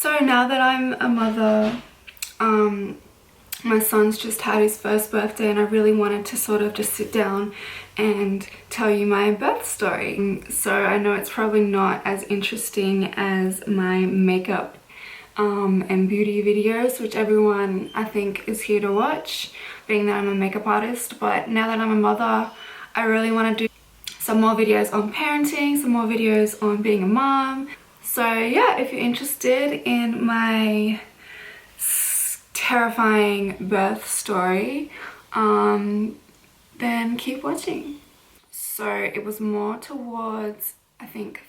So now that I'm a mother, my son's just had his first birthday and I really wanted to sort of just sit down and tell you my birth story. So I know it's probably not as interesting as my makeup and beauty videos, which everyone I think is here to watch, being that I'm a makeup artist. But now that I'm a mother, I really want to do some more videos on parenting, some more videos on being a mom. So yeah, if you're interested in my terrifying birth story, then keep watching. So it was more towards, I think,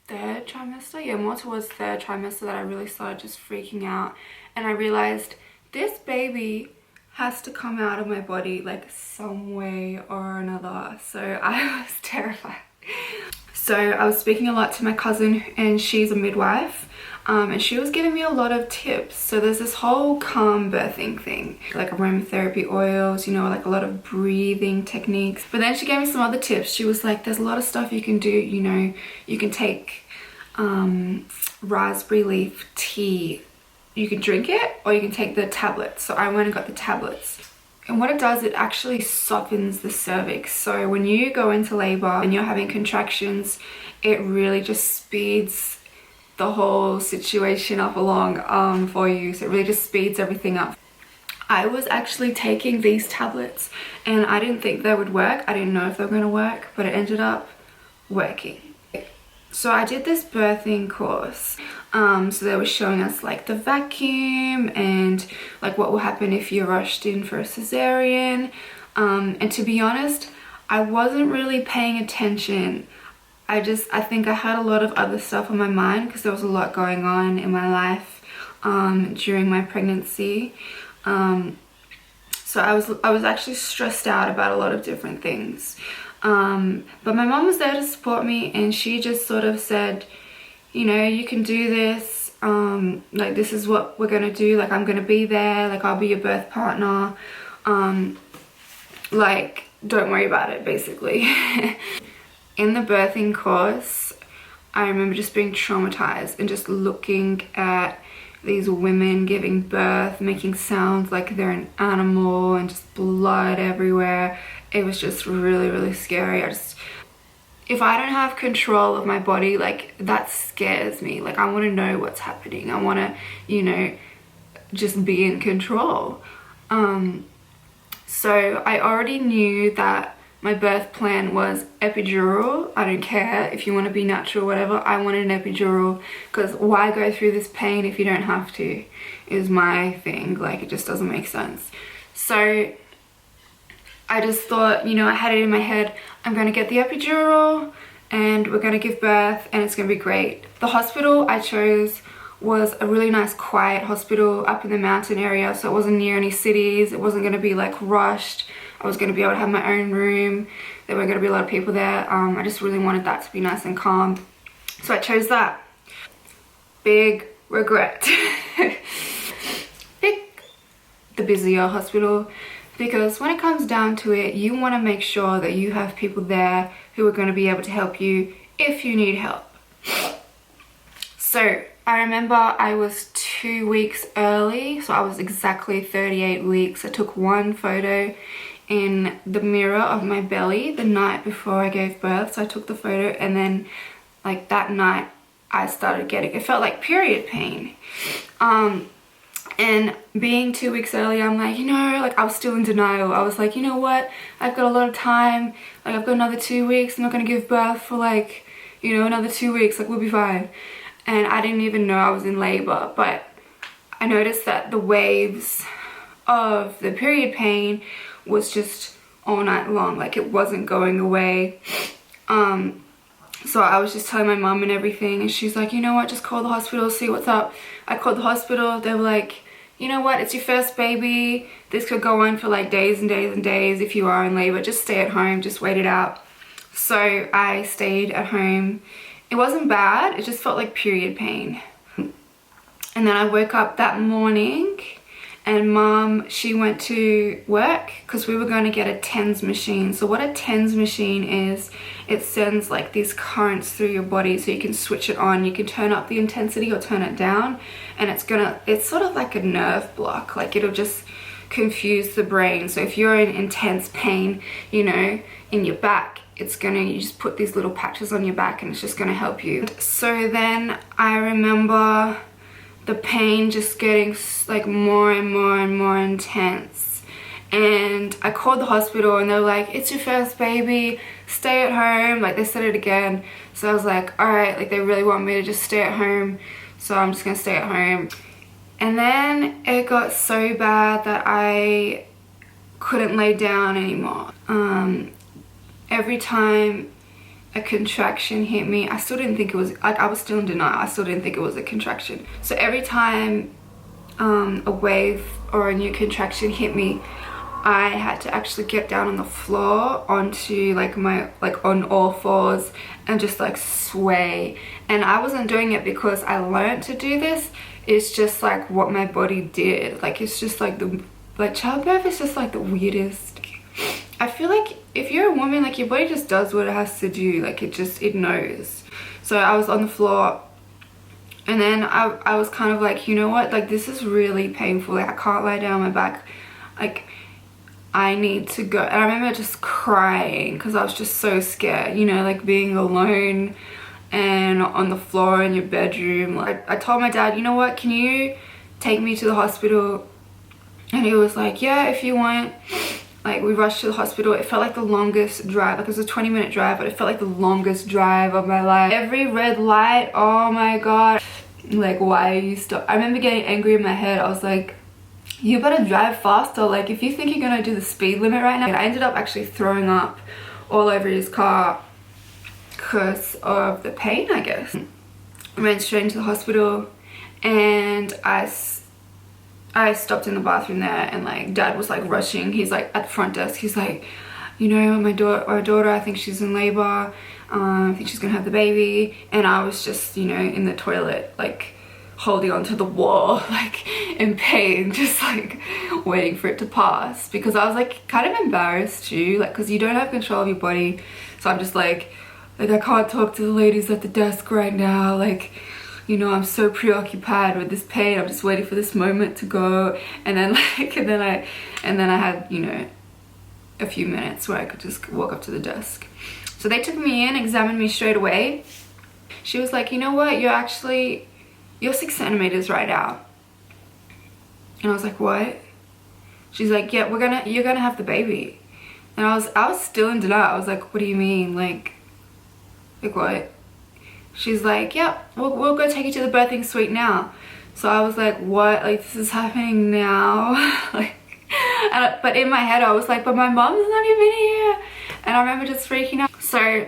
third trimester. Yeah, more towards third trimester that I really started just freaking out, and I realized this baby has to come out of my body like some way or another. So I was terrified. So I was speaking a lot to my cousin, and she's a midwife, and she was giving me a lot of tips. So there's this whole calm birthing thing, like aromatherapy oils, you know, like a lot of breathing techniques. But then she gave me some other tips. She was like, there's a lot of stuff you can do, you know, you can take raspberry leaf tea. You can drink it, or you can take the tablets. So I went and got the tablets. And what it does, it actually softens the cervix. So when you go into labor and you're having contractions, it really just speeds the whole situation up along for you. So it really just speeds everything up. I was actually taking these tablets and I didn't think they would work. I didn't know if they were going to work, but it ended up working. So I did this birthing course. So they were showing us like the vacuum and like what will happen if you're rushed in for a cesarean. And to be honest, I wasn't really paying attention. I think I had a lot of other stuff on my mind because there was a lot going on in my life during my pregnancy. So I was actually stressed out about a lot of different things. But my mom was there to support me, and she just sort of said, you know, you can do this, like this is what we're gonna do, like I'm gonna be there, like I'll be your birth partner, like don't worry about it, basically. In the birthing course, I remember just being traumatized and just looking at these women giving birth, making sounds like they're an animal, and just blood everywhere. It was just really, really scary. If I don't have control of my body, like that scares me. Like I want to know what's happening. I want to, you know, just be in control. So I already knew that my birth plan was epidural. I don't care if you want to be natural or whatever. I wanted an epidural, because why go through this pain if you don't have to, is my thing. Like it just doesn't make sense. So I just thought, you know, I had it in my head, I'm going to get the epidural and we're going to give birth and it's going to be great. The hospital I chose was a really nice quiet hospital up in the mountain area, so it wasn't near any cities. It wasn't going to be like rushed. I was going to be able to have my own room. There weren't going to be a lot of people there. I just really wanted that to be nice and calm. So I chose that. Big regret. Pick the busier hospital. Because when it comes down to it, you want to make sure that you have people there who are going to be able to help you if you need help. So I remember I was 2 weeks early, so I was exactly 38 weeks. I took one photo in the mirror of my belly the night before I gave birth. So I took the photo, and then like that night I started getting, it felt like period pain. And being 2 weeks early, I'm like, you know, like I was still in denial. I was like, you know what, I've got a lot of time, like I've got another 2 weeks. I'm not gonna give birth for like, you know, another 2 weeks, like we'll be fine. And I didn't even know I was in labor, but I noticed that the waves of the period pain was just all night long, like it wasn't going away. So I was just telling my mom and everything, and she's like, you know what, just call the hospital, see what's up. I called the hospital. They were like, you know what, it's your first baby, this could go on for like days and days and days. If you are in labor, just stay at home, just wait it out. So I stayed at home. It wasn't bad, it just felt like period pain. And then I woke up that morning and mom, she went to work because we were going to get a TENS machine. So what a TENS machine is, it sends like these currents through your body, so you can switch it on. You can turn up the intensity or turn it down, and it's sort of like a nerve block. Like it'll just confuse the brain. So if you're in intense pain, you know, in your back, you just put these little patches on your back and it's just gonna help you. So then I remember the pain just getting like more and more and more intense, and I called the hospital and they were like, it's your first baby, stay at home. Like they said it again. So I was like, all right, like they really want me to just stay at home, so I'm just gonna stay at home. And then it got so bad that I couldn't lay down anymore. Every time a contraction hit me, I still didn't think it was, like I was still in denial. I still didn't think it was a contraction. So every time a wave or a new contraction hit me, I had to actually get down on the floor onto like on all fours and just like sway. And I wasn't doing it because I learned to do this. It's just like what my body did. Like it's just like childbirth is just like the weirdest. I feel like if you're a woman, like your body just does what it has to do. Like it knows. So I was on the floor, and then I was kind of like, you know what, like this is really painful. Like I can't lie down on my back. Like I need to go. And I remember just crying because I was just so scared, you know, like being alone and on the floor in your bedroom. Like I told my dad, you know what, can you take me to the hospital? And he was like, yeah, if you want. Like we rushed to the hospital. It felt like the longest drive. Like it was a 20-minute drive, but it felt like the longest drive of my life. Every red light, oh my god. Like why are you stop? I remember getting angry in my head. I was like, you better drive faster. Like if you think you're gonna do the speed limit right now. And I ended up actually throwing up all over his car because of the pain, I guess. I went straight into the hospital, and I stopped in the bathroom there, and like dad was like rushing. He's like at the front desk. He's like, you know, our daughter, I think she's in labor. I think she's gonna have the baby. And I was just, you know, in the toilet, like holding onto the wall, like in pain, just like waiting for it to pass, because I was like kind of embarrassed too, like because you don't have control of your body. So I'm just like I can't talk to the ladies at the desk right now. Like, you know, I'm so preoccupied with this pain. I'm just waiting for this moment to go. And then like, and then I had, you know, a few minutes where I could just walk up to the desk. So they took me in, examined me straight away. She was like, you know what, you're 6 centimeters right out. And I was like, what? She's like, yeah, you're gonna have the baby. And I was still in denial. I was like, what do you mean? Like what? She's like, yep, we'll go take you to the birthing suite now. So I was like, what? Like, this is happening now? Like, but in my head I was like, but my mom's not even here. And I remember just freaking out. So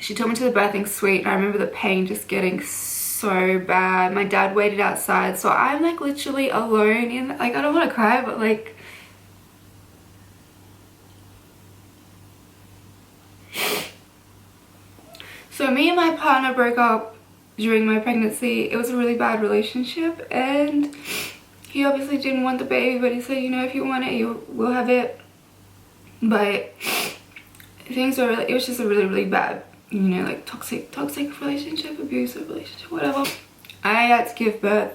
she took me to the birthing suite, and I remember the pain just getting so bad. My dad waited outside, so I'm like literally alone in, like, I don't want to cry, but like, so me and my partner broke up during my pregnancy. It was a really bad relationship, and he obviously didn't want the baby, but he said, you know, if you want it, we'll have it. But things were really, it was just a really, really bad, you know, like toxic relationship, abusive relationship, whatever. I had to give birth,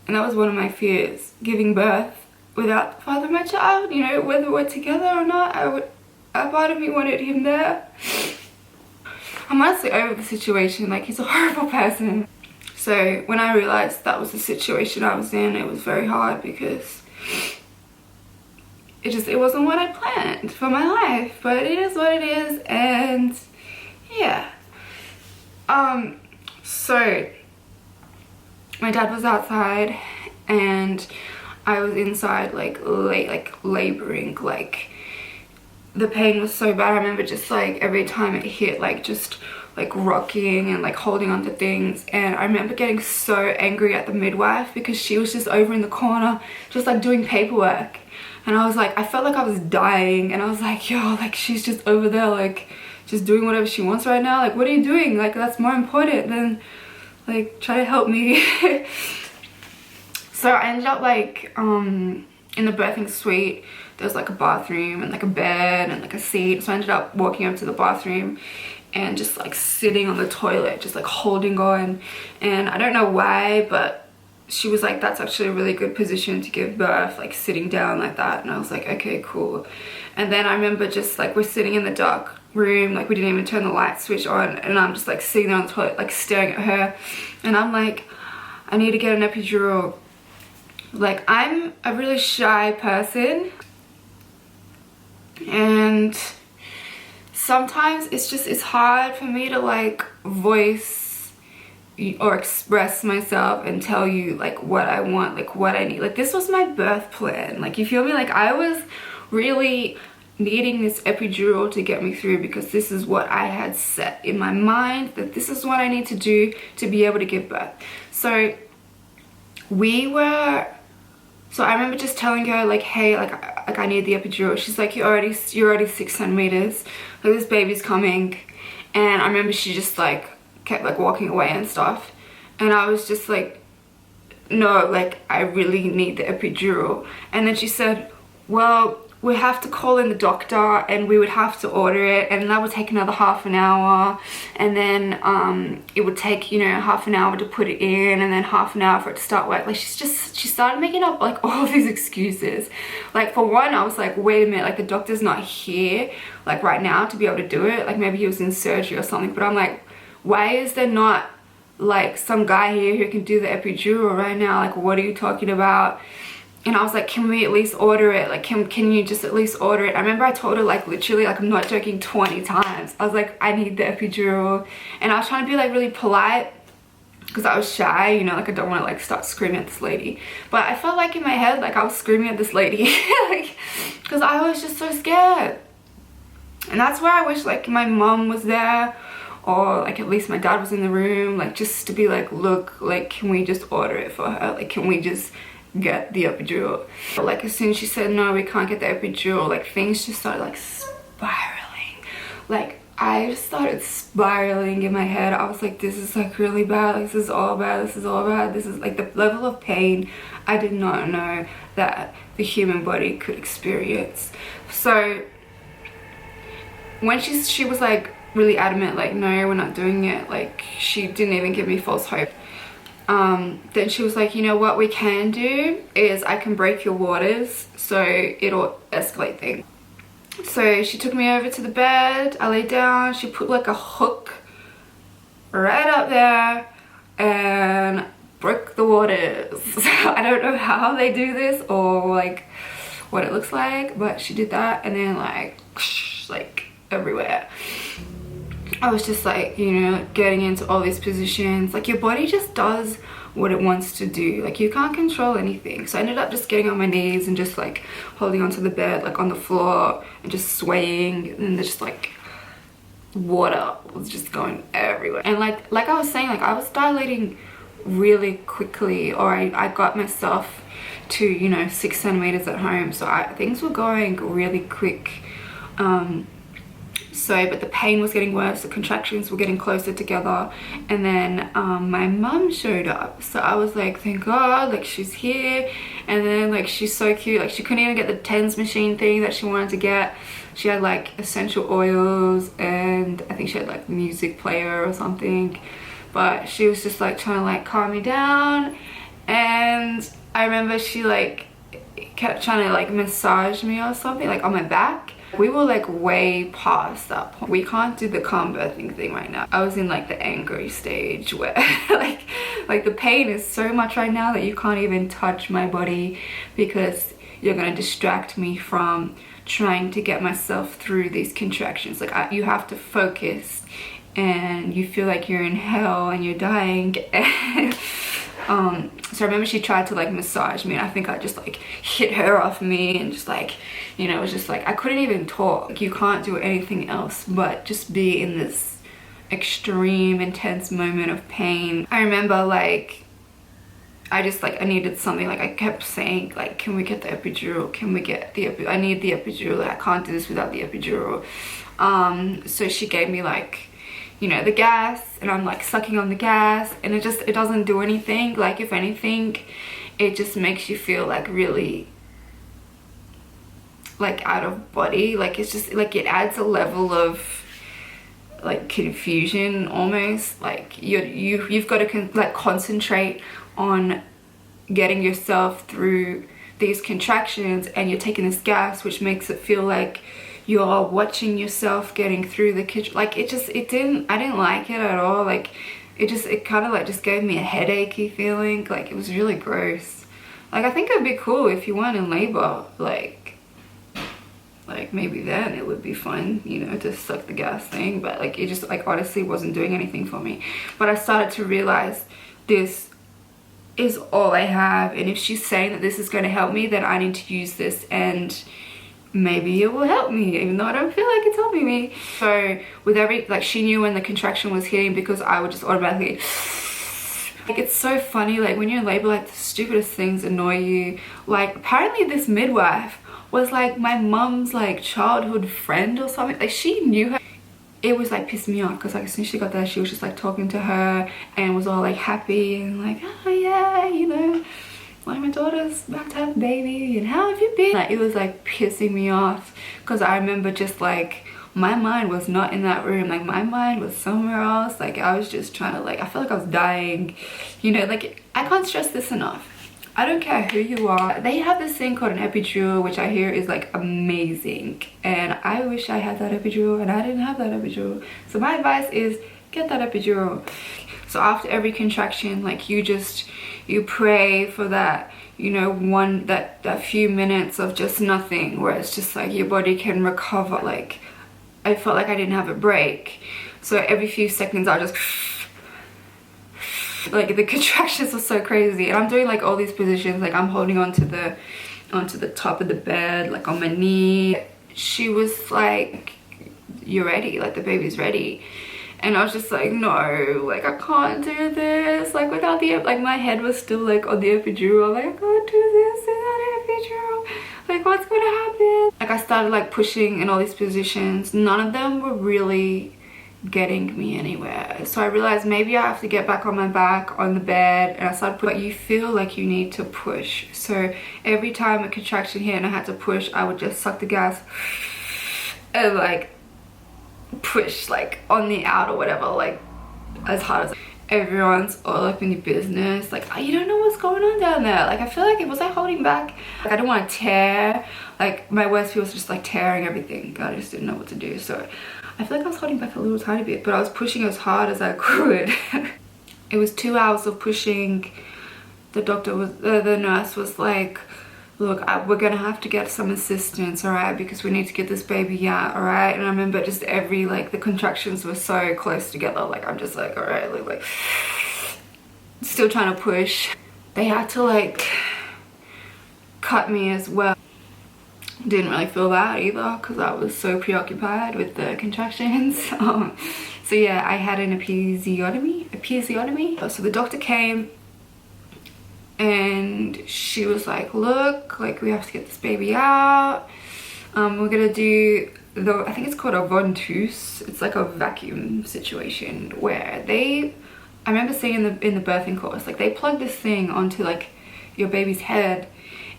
and that was one of my fears, giving birth without the father of my child. You know, whether we're together or not, a part of me wanted him there. I'm honestly over the situation. Like, he's a horrible person. So when I realized that was the situation I was in, it was very hard, because it wasn't what I planned for my life, but it is what it is. And yeah, so my dad was outside and I was inside, like laboring. Like, the pain was so bad. I remember just like every time it hit, like just like rocking and like holding on to things. And I remember getting so angry at the midwife, because she was just over in the corner just like doing paperwork. And I was like, I felt like I was dying, and I was like, yo, like she's just over there like just doing whatever she wants right now. Like, what are you doing? Like, that's more important than like try to help me. So I ended up like in the birthing suite. There's like a bathroom and like a bed and like a seat. So I ended up walking up to the bathroom and just like sitting on the toilet, just like holding on. And I don't know why, but she was like, that's actually a really good position to give birth, like sitting down like that. And I was like, okay, cool. And then I remember just like we're sitting in the dark room, like we didn't even turn the light switch on, and I'm just like sitting there on the toilet, like staring at her. And I'm like, I need to get an epidural. Like, I'm a really shy person, and sometimes it's hard for me to like voice or express myself and tell you like what I want, like what I need. Like, this was my birth plan, like, you feel me? Like, I was really needing this epidural to get me through, because this is what I had set in my mind, that this is what I need to do to be able to give birth. So I remember just telling her like, hey, like I need the epidural. She's like, you're already 6 centimeters, like this baby's coming. And I remember she just like kept like walking away and stuff, and I was just like, no, like I really need the epidural. And then she said, well, we have to call in the doctor and we would have to order it, and that would take another half an hour, and then it would take, you know, half an hour to put it in, and then half an hour for it to start work. Like, she started making up like all of these excuses. Like, for one, I was like, wait a minute, like the doctor's not here like right now to be able to do it. Like, maybe he was in surgery or something. But I'm like, why is there not like some guy here who can do the epidural right now? Like, what are you talking about? And I was like, can we at least order it? Like, can you just at least order it? I remember I told her like literally, like I'm not joking, 20 times. I was like, I need the epidural. And I was trying to be like really polite, because I was shy, you know, like I don't want to like start screaming at this lady. But I felt like in my head, like I was screaming at this lady, like, because I was just so scared. And that's where I wish like my mom was there, or like at least my dad was in the room, like just to be like, look, like can we just order it for her? Like, can we just get the epidural? But like as soon as she said no, we can't get the epidural, like things just started like spiraling. Like, I just started spiraling in my head. I was like, this is like really bad, like this is all bad, this is all bad. This is like the level of pain I did not know that the human body could experience. So when she was like really adamant, like no, we're not doing it, like she didn't even give me false hope. Then she was like, you know what we can do is I can break your waters, so it'll escalate things. So she took me over to the bed, I laid down, she put like a hook right up there and broke the waters. I don't know how they do this or like what it looks like, but she did that, and then like everywhere. I was just like, you know, getting into all these positions. Like, your body just does what it wants to do. Like, you can't control anything. So I ended up just getting on my knees and just like holding onto the bed, like on the floor, and just swaying, and just like water was just going everywhere. And like I was saying, like I was dilating really quickly, or I got myself to, you know, 6 centimeters at home. So things were going really quick. But the pain was getting worse, the contractions were getting closer together, and then my mum showed up. So I was like, thank God, like she's here. And then like she's so cute, like she couldn't even get the TENS machine thing that she wanted to get. She had like essential oils, and I think she had like music player or something, but she was just like trying to like calm me down. And I remember she like kept trying to like massage me or something, like on my back. We were like way past that point. We can't do the calm birthing thing right now. I was in like the angry stage where like the pain is so much right now that you can't even touch my body, because you're gonna distract me from trying to get myself through these contractions. Like you have to focus, and you feel like you're in hell and you're dying. So I remember she tried to like massage me, and I think I just like hit her off me, and just like, you know, it was just like I couldn't even talk. Like, you can't do anything else but just be in this extreme intense moment of pain. I remember like I needed something. Like I kept saying like, can we get the epidural, can we get the I need the epidural, like, I can't do this without the epidural. So she gave me like, you know, the gas, and I'm like sucking on the gas, and it doesn't do anything. Like, if anything, it just makes you feel like really like out of body. Like, it's just like it adds a level of like confusion almost. Like you've got to like concentrate on getting yourself through these contractions, and you're taking this gas, which makes it feel like you're watching yourself getting through the kitchen. Like, I didn't like it at all. Like, it kind of like just gave me a headachy feeling. Like, it was really gross. Like, I think it'd be cool if you weren't in labor, like maybe then it would be fun, you know, to suck the gas thing. But like, it just like honestly wasn't doing anything for me. But I started to realize this is all I have, and if she's saying that this is going to help me, then I need to use this, and maybe it will help me, even though I don't feel like it's helping me. So with every, like, she knew when the contraction was hitting, because I would just automatically like, it's so funny, like when you're in labor, like the stupidest things annoy you. Like, apparently this midwife was like my mum's like childhood friend or something. Like, she knew her. It was like pissing me off, because like as soon as she got there, she was just like talking to her and was all like happy and like, oh yeah, you know, like my daughter's about to have a baby and how have you been? Like, it was like pissing me off, because I remember just like my mind was not in that room. Like, my mind was somewhere else. Like, I was just trying to, like, I felt like I was dying, you know. Like, I can't stress this enough. I don't care who you are. They have this thing called an epidural, which I hear is like amazing, and I wish I had that epidural, and I didn't have that epidural. So my advice is get that epidural. So after every contraction, like, you pray for that, you know, that few minutes of just nothing, where it's just like your body can recover. Like, I felt like I didn't have a break, so every few seconds I'll just like, the contractions were so crazy, and I'm doing like all these positions. Like, I'm holding onto the top of the bed, like on my knee. She was like, you're ready, like the baby's ready. And I was just like, no, like I can't do this, like without the, like my head was still like on the epidural. Like, I can't do this without an epidural, like what's gonna happen? Like, I started like pushing in all these positions. None of them were really getting me anywhere. So I realized maybe I have to get back on my back on the bed, and I started putting, but you feel like you need to push. So every time a contraction hit and I had to push, I would just suck the gas and like push like on the out or whatever, like as hard as. Everyone's all up in your business, like, oh, you don't know what's going on down there. Like, I feel like, was I holding back? Like, I don't want to tear. Like, my worst fear was just like tearing everything. I just didn't know what to do. So I feel like I was holding back a little tiny bit, but I was pushing as hard as I could. It was 2 hours of pushing. The nurse was like, look, we're gonna have to get some assistance, all right, because we need to get this baby out, all right? And I remember just like the contractions were so close together. Like, I'm just like, all right, like still trying to push. They had to like cut me as well. Didn't really feel that either, because I was so preoccupied with the contractions. So yeah, I had an episiotomy. So the doctor came, and she was like, look, like, we have to get this baby out. We're gonna do I think it's called a VENTOUSE. It's like a vacuum situation where I remember seeing in the birthing course, like, they plug this thing onto like your baby's head,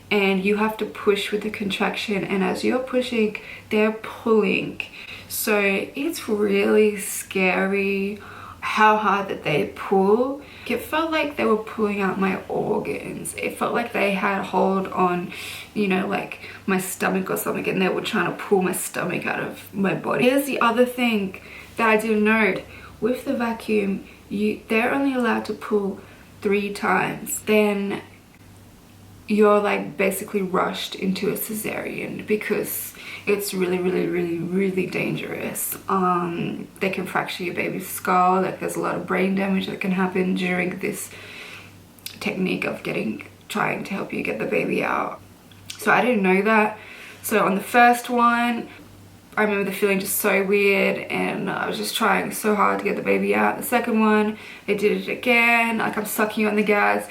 and you have to push with the contraction, and as you're pushing, they're pulling. So it's really scary how hard that they pull. It felt like they were pulling out my organs. It felt like they had hold on, you know, like my stomach or something, and they were trying to pull my stomach out of my body. Here's the other thing that I didn't know. With the vacuum, they're only allowed to pull 3 times. Then you're like basically rushed into a cesarean, because it's really dangerous. They can fracture your baby's skull. Like, there's a lot of brain damage that can happen during this technique of trying to help you get the baby out. So I didn't know that. So on the first one, I remember the feeling just so weird, and I was just trying so hard to get the baby out. The second one, they did it again. Like, I'm sucking on the gas,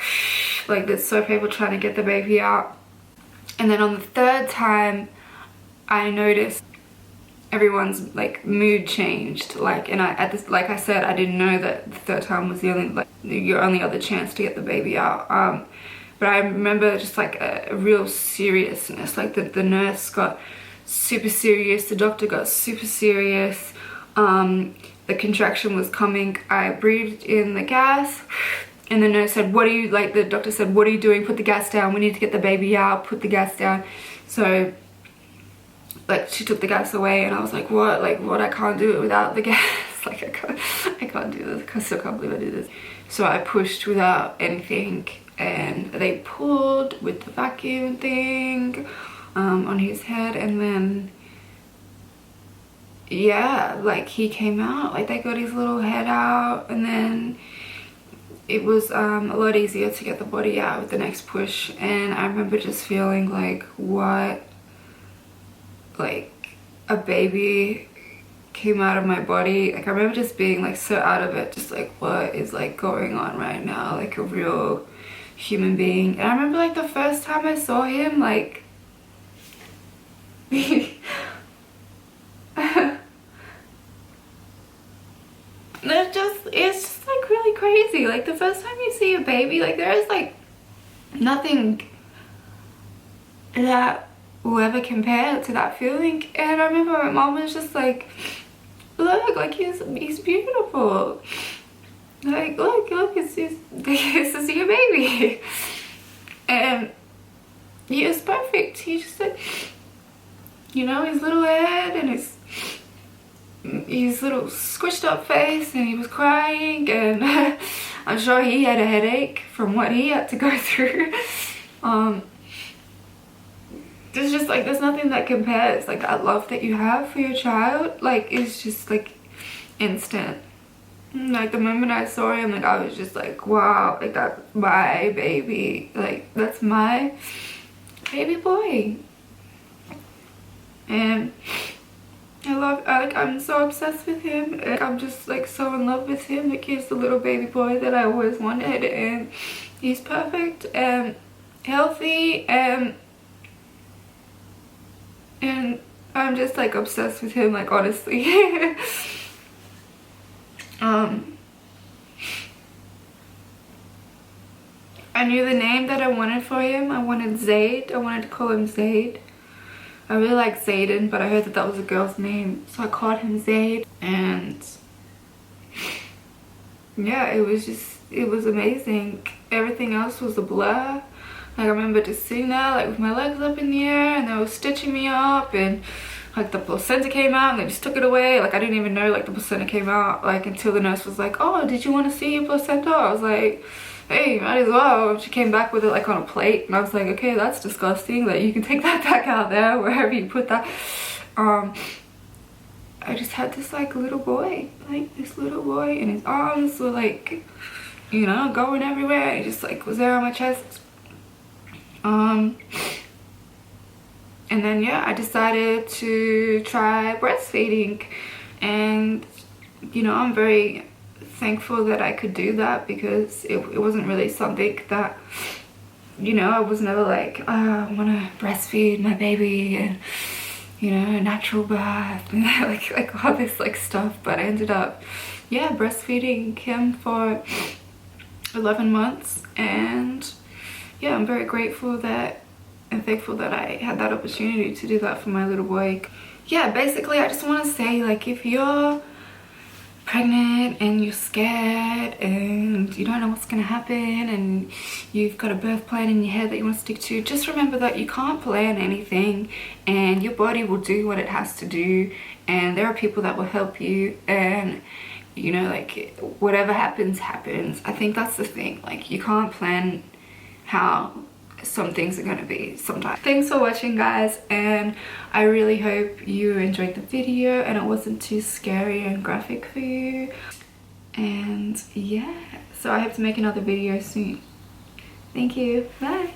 like there's so painful trying to get the baby out. And then on the third time, I noticed everyone's like mood changed, like, and like I said, I didn't know that the third time was the only, like, your only other chance to get the baby out. But I remember just like a real seriousness, like the nurse got super serious, the doctor got super serious. The contraction was coming. I breathed in the gas, and the nurse said, what are you, like, the doctor said, what are you doing? Put the gas down, we need to get the baby out, put the gas down. So like she took the gas away, and I was like, what, I can't do it without the gas. Like I can't do this, I still can't believe I did this. So I pushed without anything, and they pulled with the vacuum thing on his head, and then yeah, like he came out, like they got his little head out, and then it was a lot easier to get the body out with the next push. And I remember just feeling like, what, like a baby came out of my body. Like I remember just being like so out of it, just like, what is like going on right now, like a real human being. And I remember like the first time I saw him, like it's just like really crazy. Like the first time you see a baby, like there is like nothing that will ever compare to that feeling. And I remember my mom was just like, look, like he's beautiful, like look, this is your baby. And he was perfect. He just like, you know, his little head and his little squished up face, and he was crying, and I'm sure he had a headache from what he had to go through. There's just like, there's nothing that compares. Like that love that you have for your child, like it's just like instant. Like the moment I saw him, like I was just like, wow, like that's my baby, like that's my baby boy. And I'm so obsessed with him. Like, I'm just like so in love with him. Like he's the little baby boy that I always wanted, and he's perfect and healthy, and I'm just like obsessed with him, like honestly. I knew the name that I wanted for him. I wanted Zaid. I wanted to call him Zaid. I really like Zayden, but I heard that that was a girl's name, so I called him Zaid. And yeah, it was amazing. Everything else was a blur. Like I remember just sitting there like with my legs up in the air, and they were stitching me up, and like the placenta came out and they just took it away. Like I didn't even know like the placenta came out, like until the nurse was like, oh, did you want to see your placenta? I was like, hey, might as well. She came back with it like on a plate, and I was like, okay, that's disgusting, like you can take that back out there wherever you put that. I just had this like little boy, like this little boy, and his arms were like, you know, going everywhere. He just like was there on my chest. And then yeah, I decided to try breastfeeding, and you know, I'm very thankful that I could do that, because it wasn't really something that, you know, I was never like, oh, I want to breastfeed my baby and, you know, natural birth and like all this like stuff. But I ended up, yeah, breastfeeding him for 11 months, and yeah, I'm very grateful that and thankful that I had that opportunity to do that for my little boy. Yeah, basically I just want to say, like, if you're pregnant and you're scared and you don't know what's gonna happen, and you've got a birth plan in your head that you want to stick to, just remember that you can't plan anything, and your body will do what it has to do, and there are people that will help you, and you know, like whatever happens happens. I think that's the thing, like you can't plan how some things are going to be sometimes. Thanks for watching, guys, and I really hope you enjoyed the video and it wasn't too scary and graphic for you. And yeah, so I hope to make another video soon. Thank you. Bye.